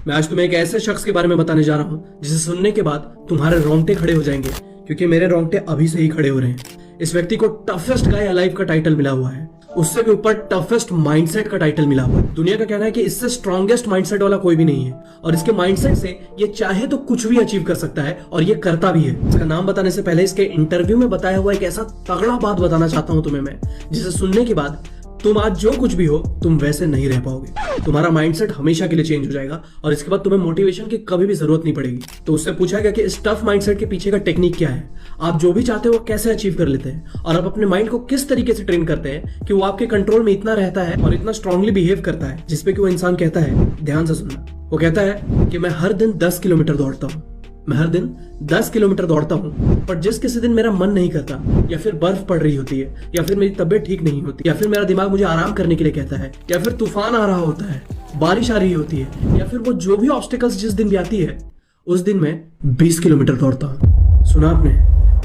मैं आज तुम्हें एक ऐसे शख्स के बारे में बताने जा रहा हूँ जिसे सुनने के बाद तुम्हारे रोंगटे खड़े हो जाएंगे, क्योंकि मेरे रोंगटे अभी से ही खड़े हो रहे हैं। इस व्यक्ति को टफेस्ट गाय अलाइव का टाइटल मिला हुआ है, उससे भी ऊपर टफेस्ट माइंडसेट का टाइटल मिला हुआ है। दुनिया का कहना है कि इससे स्ट्रॉन्गेस्ट माइंडसेट वाला कोई भी नहीं है, और इसके माइंडसेट से ये चाहे तो कुछ भी अचीव कर सकता है, और ये करता भी है। इसका नाम बताने से पहले इसके इंटरव्यू में बताया हुआ एक ऐसा तगड़ा बात बताना चाहता हूं तुम्हें मैं, जिसे सुनने के बाद तुम आज जो कुछ भी हो तुम वैसे नहीं रह पाओगे। तुम्हारा माइंडसेट हमेशा के लिए चेंज हो जाएगा, और इसके बाद तुम्हें मोटिवेशन की कभी भी जरूरत नहीं पड़ेगी। तो उससे पूछा गया कि इस टफ माइंडसेट के पीछे का टेक्निक क्या है, आप जो भी चाहते हो वो कैसे अचीव कर लेते हैं, और आप अपने माइंड को किस तरीके से ट्रेन करते हैं कि वो आपके कंट्रोल में इतना रहता है और इतना स्ट्रांगली बिहेव करता है, जिसपे कि वो इंसान कहता है, ध्यान से सुनना, वो कहता है कि मैं हर दिन 10 किलोमीटर दौड़ता हूँ, मैं हर दिन 10 किलोमीटर दौड़ता हूँ, पर जिस किसी दिन मेरा मन नहीं करता, या फिर बर्फ पड़ रही होती है, या फिर मेरी तबीयत ठीक नहीं होती, या फिर मेरा दिमाग मुझे आराम करने के लिए कहता है, या फिर तूफान आ रहा होता है, बारिश आ रही होती है, या फिर वो जो भी ऑब्स्टिकल्स जिस दिन भी आती है, उस दिन मैं 20 किलोमीटर दौड़ता हूँ। सुना आपने?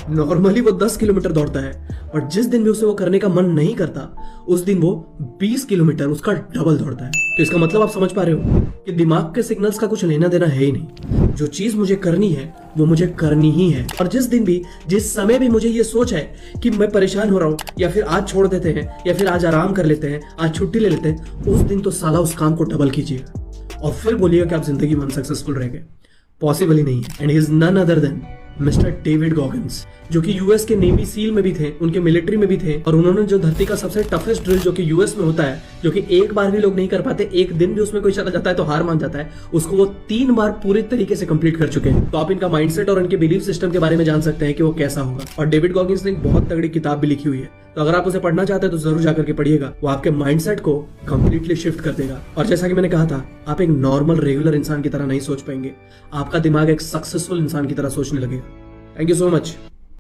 नॉर्मली वो 10 किलोमीटर दौड़ता है, और जिस दिन भी उसे वो करने का मन नहीं करता, उस दिन वो 20 किलोमीटर उसका डबल दौड़ता है। तो इसका मतलब आप समझ पा रहे हो कि दिमाग के सिग्नल्स का कुछ लेना देना है ही नहीं। जो चीज मुझे करनी है वो मुझे करनी ही है, और जिस दिन भी जिस समय भी मुझे ये सोच है कि मैं परेशान हो रहा हूँ, या फिर आज छोड़ देते हैं, या फिर आज आराम कर लेते हैं, आज छुट्टी ले लेते हैं, उस दिन तो साला उस काम को डबल कीजिएगा, और फिर बोलिएगा कि आप जिंदगी में अनसक्सेसफुल रह गए। पॉसिबल ही नहीं है। And he is none other than mister David Goggins, जो कि यूएस के नेवी सील में भी थे, उनके मिलिट्री में भी थे, और उन्होंने जो धरती का सबसे टफेस्ट ड्रिल जो कि यूएस में होता है, जो कि एक बार भी लोग नहीं कर पाते, एक दिन भी उसमें कोई चला जाता है तो हार मान जाता है, उसको वो 3 बार पूरी तरीके से कंप्लीट कर चुके हैं। तो आप इनका माइंडसेट और इनके बिलीफ सिस्टम के बारे में जान सकते हैं कि वो कैसा होगा। और डेविड गॉगिंस ने एक बहुत तगड़ी किताब भी लिखी हुई है, तो अगर आप उसे पढ़ना चाहते हैं तो जरूर जाकर के पढ़िएगा। वो आपके माइंडसेट को कंप्लीटली शिफ्ट कर देगा, और जैसा कि मैंने कहा था, आप एक नॉर्मल रेगुलर इंसान की तरह नहीं सोच पाएंगे, आपका दिमाग एक सक्सेसफुल इंसान की तरह सोचने लगेगा। Thank you so much.